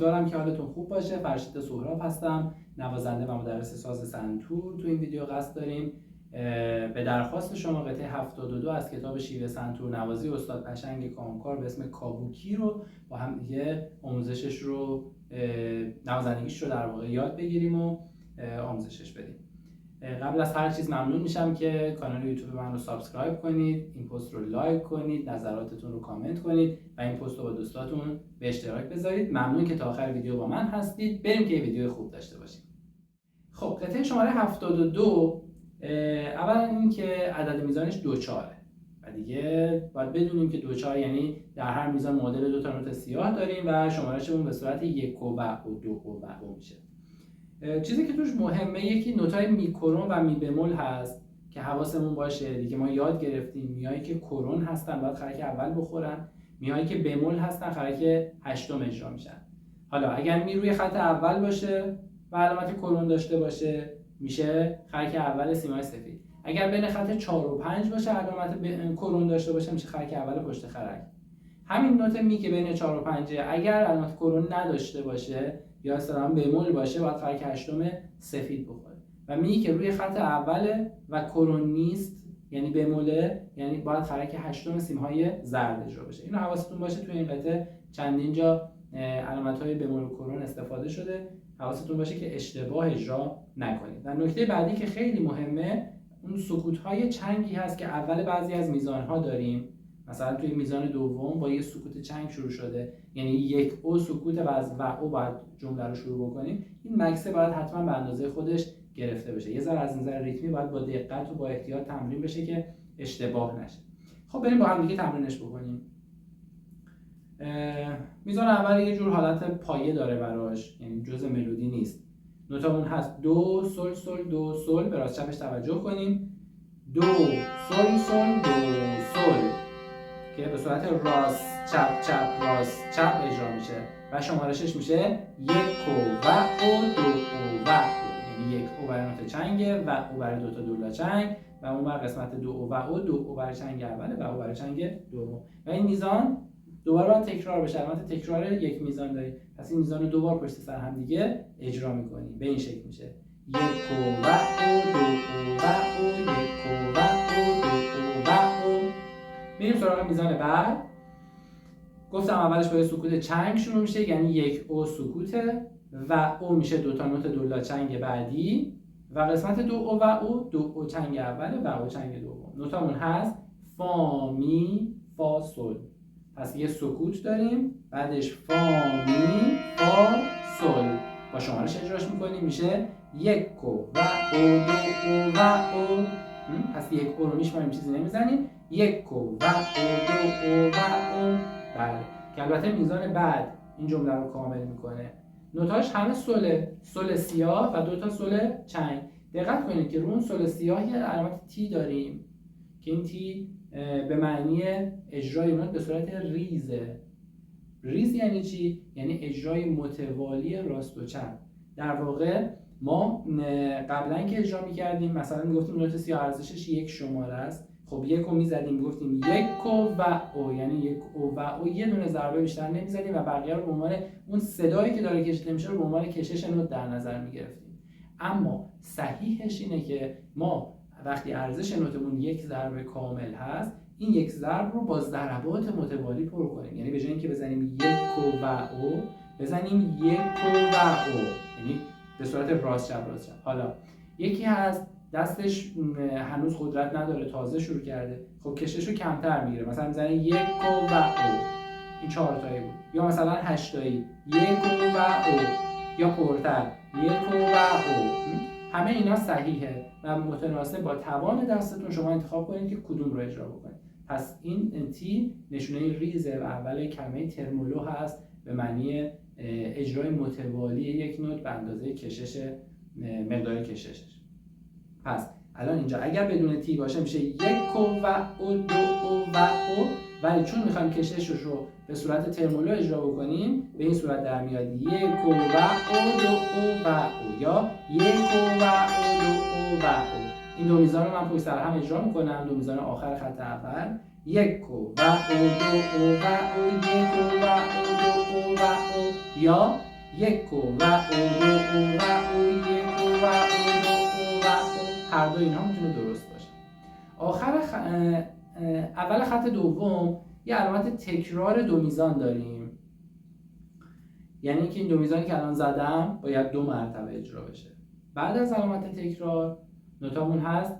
امیدوارم که حالتون خوب باشه. فرشید سهراب هستم، نوازنده و مدرس ساز سنتور. تو این ویدیو قصد داریم به درخواست شما قطعه 72 از کتاب شیوه سنتور نوازی استاد پشنگ کامکار به اسم کابوکی رو با هم دیگه آموزشش رو نوازندگیش رو در واقع یاد بگیریم و آموزشش بدیم. قبل از هر چیز ممنون میشم که کانال یوتیوب من رو سابسکرایب کنید، این پست رو لایک کنید، نظراتتون رو کامنت کنید و این پست رو با دوستاتون به اشتراک بذارید. ممنون که تا آخر ویدیو با من هستید. بریم که یه ویدیو خوب داشته باشیم. خب قطعه شماره 72 اولا این که عدد میزانش 2/4 و دیگه باید بدونیم که 2/4 یعنی در هر میزان معادل 2 تا نوت سیاه داریم و شمارشمون به صورت 1 و 2 و میشه. چیزی که توش مهمه یکی نوتای می کرون و می بمول هست که حواسمون باشه دیگه. ما یاد گرفتیم میایی که کرون هستن باید خرک اول بخورن، میایی که بمول هستن خرک هشتم اجرا میشن. حالا اگر می روی خط اول باشه و علامت کرون داشته باشه میشه خرک اول سیمای سفید. اگر بین خط 4 و 5 باشه علامت کرون داشته باشه میشه خرک اول پشت خرک. همین نوت می که بین 4 و 5 اگر علامت کرون نداشته باشه یا اصطلاحاً بمول باشه باید خرک هشتم سفید بخوره و می که روی خط اوله و کرون نیست یعنی بموله یعنی باید خرک هشتم سیمهای زرد اجرا بشه. اینو حواستون باشه. توی این قطعه چندین جا علامت‌های بمول و کرون استفاده شده، حواستون باشه که اشتباه اجرا نکنید. و نکته بعدی که خیلی مهمه اون سکوت‌های چنگی هست که اول بعضی از میزان‌ها داریم. مثلا توی میزان دوم با یه سکوت چنگ شروع شده، یعنی یک او سکوت و از و او باید جمله رو شروع بکنیم. این مکسه باید حتما به اندازه خودش گرفته بشه. یه ذره از نظر ریتمی باید با دقت و با احتیاط تمرین بشه که اشتباه نشه. خب بریم با هم دیگه تمرینش بکنیم. میزان اول یه جور حالت پایه داره براش، یعنی جزء ملودی نیست. نوتامون هست دو سل سل دو سل. به راست چپش توجه کنیم. دو سل سل دو سل که به صورت راست چپ چپ راست چپ اجرا میشه و شمارشش میشه 1 و او 2 و او، یعنی 1 او برای نوت چنگه و او برای 2 تا دولا چنگ و اون بر قسمت 2 و او 2 او برای چنگ اوله و او برای چنگ دوم. و این میزان دوباره باید تکرار بشه. البته تکرار یک میزان داریم، پس این میزان رو دوبار پشت سر هم دیگه اجرا میکنیم. به این شکل میشه 1 و او 2 و او 1 و او 2 و او. میریم سراغ میزان بعد. گفتم اولش با یه سکوت چنگ شروع میشه، یعنی 1 او سکوته و او میشه 2 تا نوت دولا چنگ بعدی و قسمت 2 او و او 2 او چنگ اوله و او چنگ دوم. نوتامون هست فا می فا سل. پس یه سکوت داریم بعدش فا می فا سل با شمارش اجراش میکنیم میشه 1 و او 2 او و او. پس 1 او رو میشماریم چیزی نمیزنیم. 1 و او 2 او و او. بله که البته میزان بعد این جمله رو کامل میکنه. نوتاش همه سله، سل سیاه و 2 تا سل چنگ. دقت کنید که رو اون سل سیاه یه علامت تی داریم که این تی به معنی اجرای نوت به صورت ریزه. ریز یعنی چی؟ یعنی اجرای متوالی راست و چپ. در واقع ما قبلا که اجرا می‌کردیم مثلا میگفتیم نوت سیاه ارزشش 1 شماره است. خب 1 رو می‌زدیم میگفتیم 1 و او، یعنی 1 و او یه دونه ضربه بیشتر نمی‌زدیم و بقیه رو به عنوان اون صدایی که داره کشیده میشه رو به عنوان کشش نوت در نظر می‌گرفتیم. اما صحیحش اینه که ما وقتی ارزش نوتمون 1 ضرب کامل هست این 1 ضرب رو با ضربات متوالی پر کنیم. یعنی به جای اینکه بزنیم 1 و او بزنیم 1 و او، یعنی به صورت راست چپ راست چپ. حالا یکی هست دستش هنوز قدرت نداره، تازه شروع کرده، خب کشش رو کمتر میگیره، مثلا میزنه 1 و او. این 4 تایی بود. یا مثلا 8 تایی 1 و او، یا پرتر 1 و او. همه اینا صحیحه و متناسب با توان دستتون شما انتخاب کنید که کدوم رو اجرا بکنید. پس این تی نشونه ریزه و اول کلمه ترمولو هست به معنی اجرای متوالی یک نوت به اندازه کشش مقدار کششش. پس الان اینجا اگر بدون تی باشه میشه 1 و او 2 و او، ولی چون میخوایم کششش رو به صورت ترمولو اجرا بکنیم به این صورت در میاد 1 و او 2 و او یا 1 و او 2 و او. این دو میزان رو من پشت سر هم اجرا میکنم. دو میزان آخر خط اول 1 و او 2 و او 1 و او 2 و او یا یک و او دو او و او یک و او دو او و او. هر دو اینها میتونه درست باشه. اول خط دوم یه علامت تکرار دو میزان داریم، یعنی اینکه این دو میزانی که الان زدم باید 2 مرتبه اجرا بشه. بعد از علامت تکرار نوتامون هست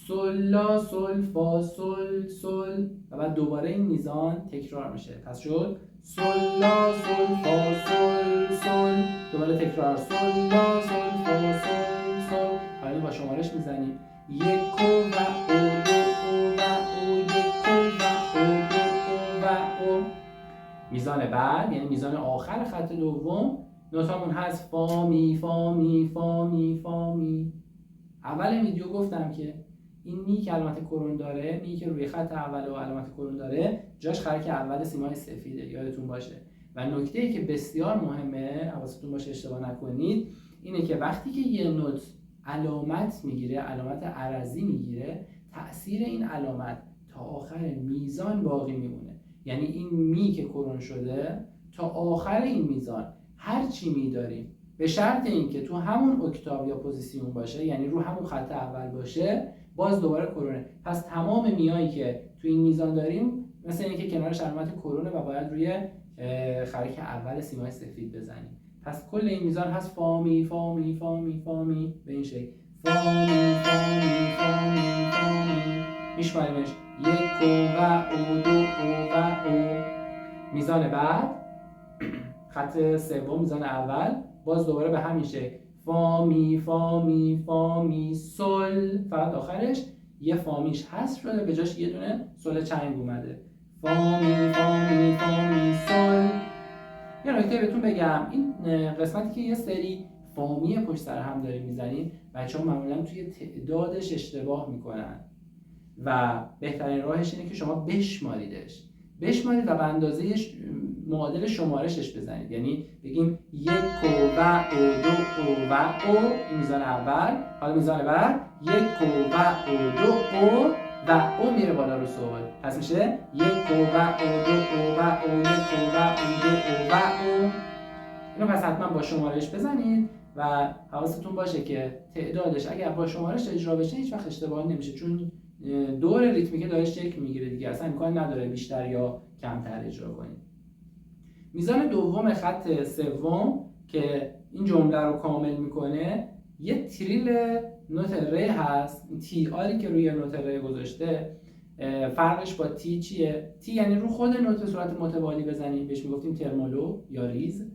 سل لا سل فا سل سل و بعد دوباره این میزان تکرار میشه. پس شد سل لا سل فا سل سل، دوباره تکرار سل لا سل فا سل سل. حالا با شمارش میزنیم یک و او دو او و او یک و او دو او و او. میزان بعد یعنی میزان آخر خط دوم نوتامون هست فا می فا می فا می فا می. اول ویدیو گفتم که این می که علامت کرون داره، می که روی خط اول و علامت کرون داره جاش خرک اول سیمای سفیده، یادتون باشه. و نکته ای که بسیار مهمه حواستون باشه اشتباه نکنید اینه که وقتی که یه نوت علامت میگیره، علامت عرضی میگیره، تأثیر این علامت تا آخر میزان باقی میمونه. یعنی این می که کرون شده تا آخر این میزان هر چی می داریم به شرط اینکه تو همون اکتاو یا پوزیسیون باشه، یعنی رو همون خط اول باشه، باز دوباره کرونه. پس تمام میایی که تو این میزان داریم مثل اینکه کنارش علامت کرونه و باید روی خرک اول سیمای سفید بزنیم. پس کل این میزان هست فا می فا می فا می فا می به این شکل. فا می فا می فا می فا می. میشماریمش یک و او دو او و او. میزان بعد خط سوم میزان اول باز دوباره به همین شکل فا می فا می فا می سل، فقط آخرش یه فامیش حذف شده به جاش یه دونه سل چنگ اومده. فا می فا می فا می سل. یه نکته بهتون بگم، این قسمتی که یه سری فامی پشت سر هم داریم میزنیم بچه‌ها معمولا توی تعدادش اشتباه میکنن و بهترین راهش اینه که شما بشماریدش و به اندازه معادل شمارشش بزنید. یعنی بگیم یک و او دو او و او، این میزان اول. حالا میزان بعد یک و او دو او و او میره بالا رو سل. پس میشه یک و او دو او و او یک و او دو او و او. اینو پس حتما با شمارش بزنید و حواستون باشه که تعدادش اگر با شمارش اجرا بشه هیچ وقت اشتباه نمیشه، چون دور ریتمیکه داره شکل میگیره دیگه، اصلا امکان نداره بیشتر یا کمتر اجرا کنید. میزان دوم خط سوم که این جمله رو کامل میکنه یه تریل نوت ر هست. این تی آری که روی نوت ر گذاشته فرقش با تی چیه؟ تی یعنی رو خود نوت به صورت متوالی بزنیم، بهش میگفتیم ترمولو یا ریز.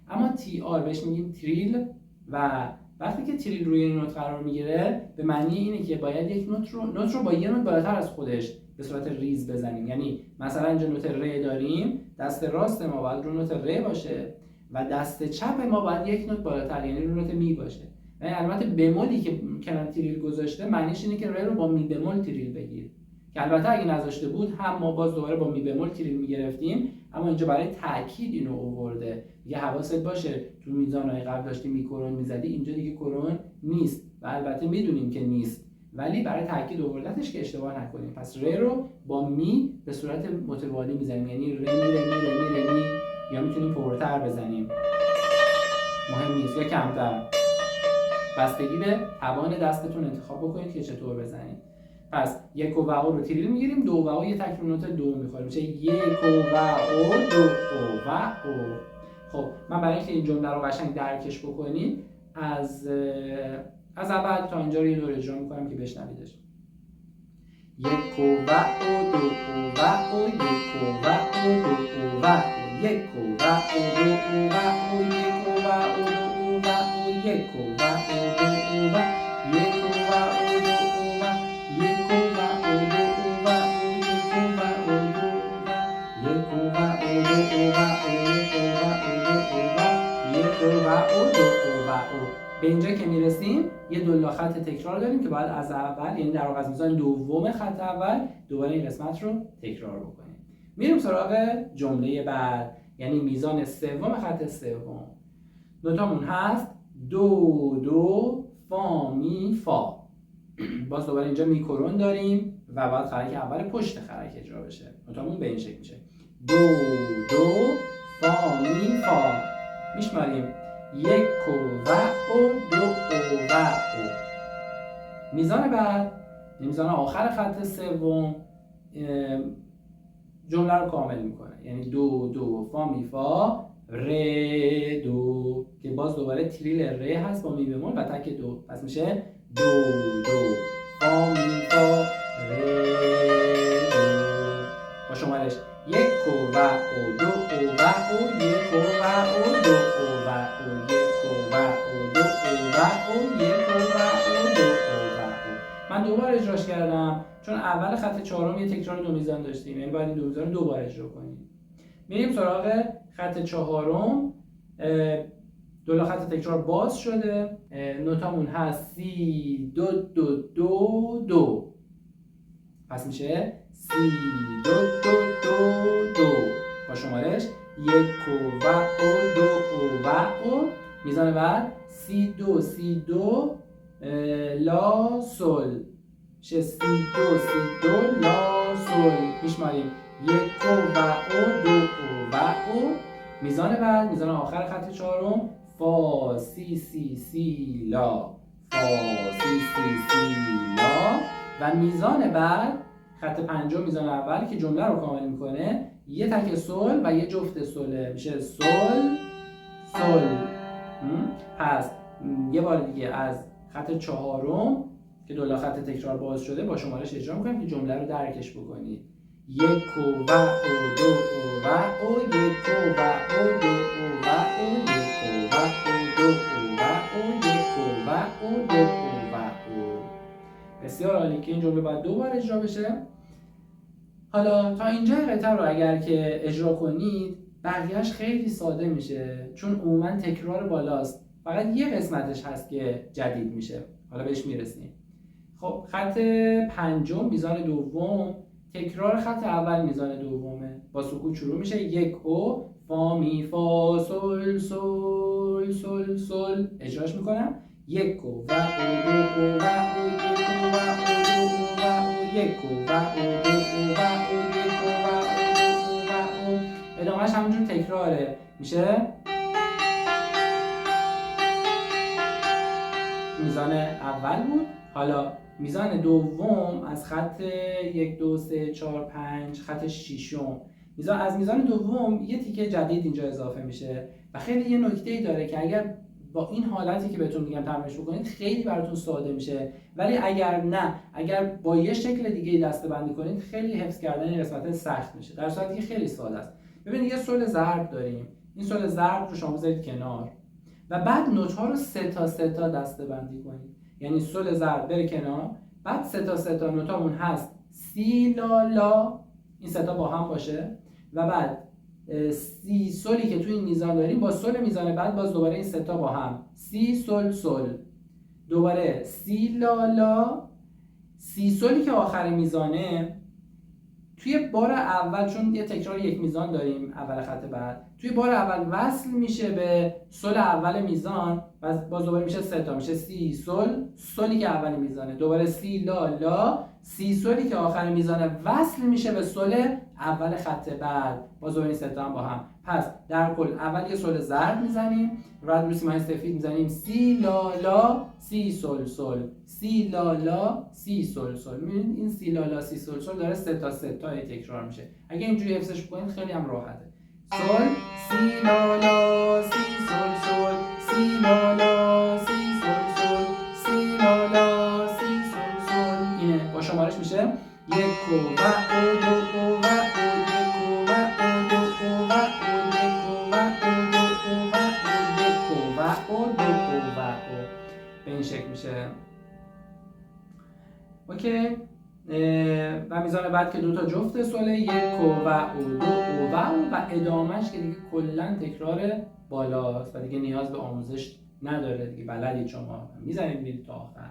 اما تی آر بهش میگیم تریل و وقتی که تریل روی این نوت قرار میگیره به معنی اینه که باید یک نوت رو با یه نوت بالاتر از خودش به صورت ریز بزنیم. یعنی مثلا اینجا نوت ر داریم، دست راست ما باید رو نوت ر باشه و دست چپ ما باید یک نوت بالاتر یعنی رو نوت می باشه. و البته بمولی که کنار تریل گذاشته معنیش اینه که ر رو با می بمول تریل بگیر، که البته اگه نذاشته بود هم ما باز دوباره با می بمول تریل میگرفتیم، اما اینجا برای تاکید اینو آورده. دیگه حواست باشه تو میزانهای قبل داشتی می کرون میزدی، اینجا دیگه کرون نیست و البته میدونیم که نیست، ولی برای تاکید آوردتش که اشتباه نکنیم. پس ر رو با می به صورت متوالی میزنیم، یعنی ر می ر می ر می ر می، یا میتونیم پرتر بزنیم مهم نیست یا کمتر، بستگی به توان دستتون انتخاب بکنید که چطور بزنید. پس یک و او رو تریل میگیریم، دو و او یه تک نوت دو میخوریم، میشه یک و او دو و او. خب من برای اینکه این جمله رو قشنگ درکش بکنید از اول تا اینجا رو یه دور اجرا میکنم که بشنویدش. یک و او دو و او یک و او دو و او یک و او دو و او یک و او دو و او یک و او دو و یک و او دو و یک و او دو و یک و او دو و یک و او دو و یک و او دو و او. به اینجا که میرسیم یه دو خط تکرار داریم که باید از اول، یعنی در واقع از میزان دوم خط اول دوباره این قسمت رو تکرار بکنیم. میریم سراغ جمله بعد، یعنی میزان سوم خط سوم. نوتامون هست دو دو فا می فا. باز دوباره اینجا می کرون داریم و باید خرک اول پشت خرک اجرا بشه. نوتامون به این شکل میشه دو دو فا می فا. میشماریم یک و دو و او. میزان بعد، میزان آخر خط سوم جمله رو کامل میکنه. یعنی دو فا می فا ره دو، که باز دوباره تریل ره هست با می بمول و تک دو، پس میشه دو فا می فا ره دو. با شمارش یک و دو و او، یک و دو و او، یک و دو و او، یک و دو و او. من دوباره اجراش کردم چون اول خط چهارم یه تکرار دو میزان داشتیم، یعنی باید این دو میزان رو دوباره اجرا کنیم. میریم سراغ خط چهارم. دو خط تکرار باز شده، نوتامون هست سی دو دو دو دو، پس میشه سی دو دو دو دو. با شمارش یک و دو و او. میزان بعد سی دو لا سل، میشه سی دو لا سل. میشماریم یک و دو و او. میزان بعد، میزان آخر خط چهارم، فا سی لا، فا سی لا. و میزان بعد خط پنجم، میزان اول که جمله رو کامل میکنه، یه تک سل و یه جفت سله، میشه سل سل. پس یه بار دیگه از خط چهارم که دولا خط تکرار باز شده با شمارش اجرا میکنیم که جمله رو درکش بکنید. یک و دو و او، یک و دو و او، یک و دو و او، یک و دو و او. بسیار عالی که این جمله باید دو بار اجرا بشه. حالا تا اینجا قطعه رو اگر که اجرا کنید بقیهش خیلی ساده میشه، چون عموما تکرار بالاست، فقط یه قسمتش هست که جدید میشه، حالا بهش میرسیم. خب خط پنجم میزان دوم، تکرار خط اول میزان دومه، با سکوت شروع میشه. یک و فا می فا سل سل سل سل. اجراش میکنم. یک و دو و یک و دو یک و دو و یک و ادامهش همونجور تکراره، میشه میزان اول بود. حالا میزان دوم از خط 1 2 3 4 5 خط ششم، از میزان دوم یه تیکه جدید اینجا اضافه میشه و خیلی یه نکته‌ای داره که اگر با این حالتی که بهتون میگم تمرینش بکنید خیلی براتون ساده میشه، ولی اگر با یه شکل دیگه دسته‌بندی کنید خیلی حفظ کردن این قسمت سخت میشه، در صورتی که خیلی ساده است. ببینید یه سل ضرب داریم، این سل ضرب رو شما بذارید کنار و بعد نوت‌ها رو سه تا دسته‌بندی کنید. یعنی سل ضرب بره کنار، بعد سه تا نوتامون هست سی لا لا، این سه تا با هم باشه و بعد سی سلی که توی این میزان داریم با سل میزان بعد باز دوباره این سه تا با هم سی سل سل، دوباره سی لا لا. سی سلی که آخر میزانه توی بار اول، چون یه تکرار یک میزان داریم اول خط بعد، توی بار اول وصل میشه به سل اول میزان و باز دوباره میشه سه تا، میشه سی سل سلی که اول میزانه، دوباره سی لا لا، سی سلی که آخر میزانه وصل میشه به سل اول خط بعد، باز دوباره این سه تا هم با هم. پس در کل اول یه سل ضرب میزنیم، بعد روی سیمای سفید میزنیم سی لا لا سی سل سل، سی لا لا سی سل سل. میبینید این سی لا لا سی سل سل داره سه تا تکرار میشه. اگه اینجوری حفظش بکنید خیلی هم راحته. سل سی لا لا سی سل سل، سی لا لا سی سل سل، سی لا لا سی سل سل. اینه با شمارش میشه یک و دو و یک و دو و یک و دو به این شکل میشه. اوکی. و میزان بعد که دو تا جفت سله، یک و دو و ادامهش که دیگه کلا تکرار بالاست و دیگه نیاز به آموزش نداره دیگه، بلدید شما، میزنید میرید تا آخر.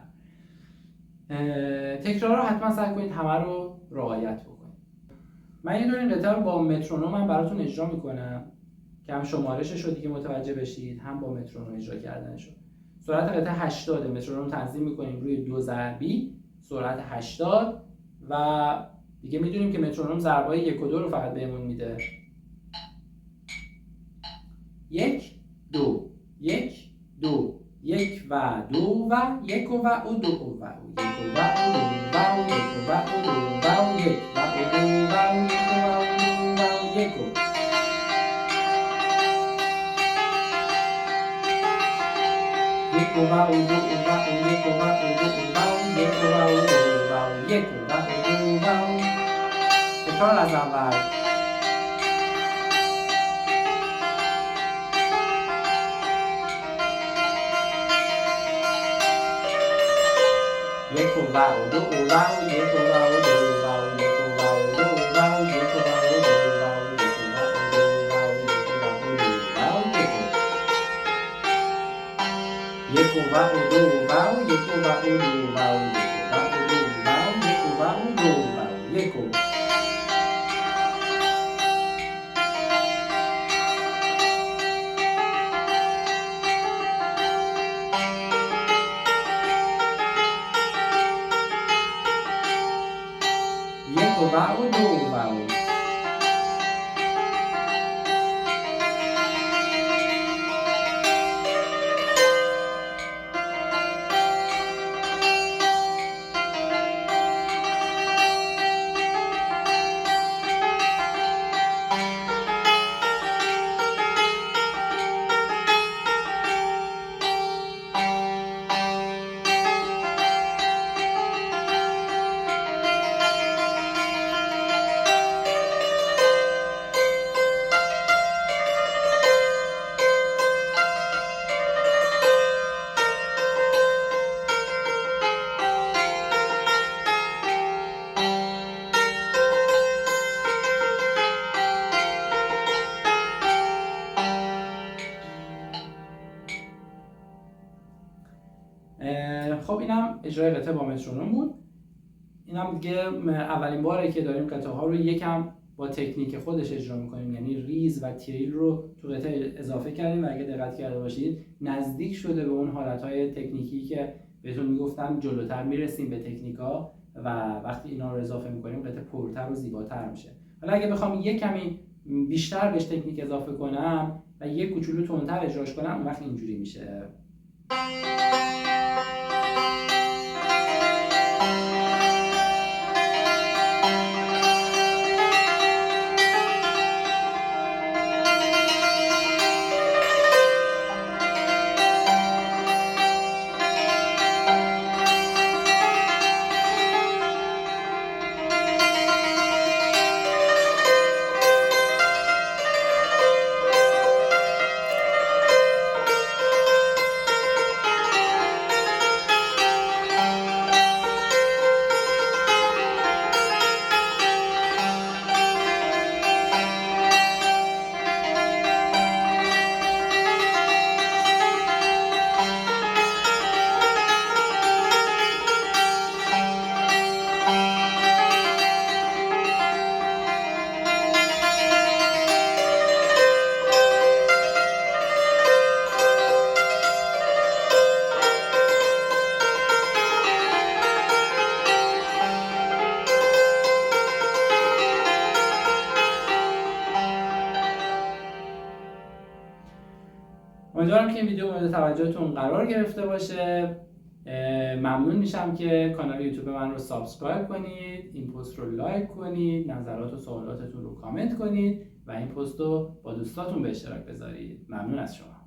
تکرار رو حتما سعی کنید همه رو رعایت بکنید. من یه دونه این قطعه رو با مترونوم براتون اجرا میکنم که هم شمارشش رو دیگه متوجه بشید، هم با مترونوم اجرا کردنش رو. سرعت قطعه 80، مترونوم تنظیم میکنیم روی 2 ضربی، سرعت 80 و دیگه میدونیم که مترونوم ضربای 1 و 2 رو فقط بهمون میده. 1 2 یک دو، یک و دو و یک و او دو و یک و او دو و یک و او دو و یک و او دو و یک و او دو و یک و یک و او دو و یک و او دو و یک و او دو و یک و او دو و تکرار از اول. یک و دو و یک و دو و یک و دو و یک و دو و یک و یک و دو و یک و دو و یک و خب اینم اجرای قطعه با مترونوم بود. اینم دیگه اولین باره که داریم قطعه ها رو یکم با تکنیک خودش اجرا میکنیم، یعنی ریز و تریل رو تو قطعه اضافه کردیم و اگه دقت کرده باشید نزدیک شده به اون حالتهای تکنیکی که بهتون میگفتم جلوتر میرسیم به تکنیکا و وقتی اینا رو اضافه میکنیم قطعه پرتر و زیباتر میشه. حالا اگه بخوام یک کمی بیشتر بهش تکنیک اضافه کنم و یک کوچولو تندتر اجراش کنم اون وقت اینجوری میشه. امیدوارم که این ویدیو مورد توجهتون قرار گرفته باشه. ممنون میشم که کانال یوتیوب من رو سابسکرایب کنید، این پست رو لایک کنید، نظرات و سوالاتتون رو کامنت کنید و این پست رو با دوستاتون به اشتراک بذارید. ممنون از شما.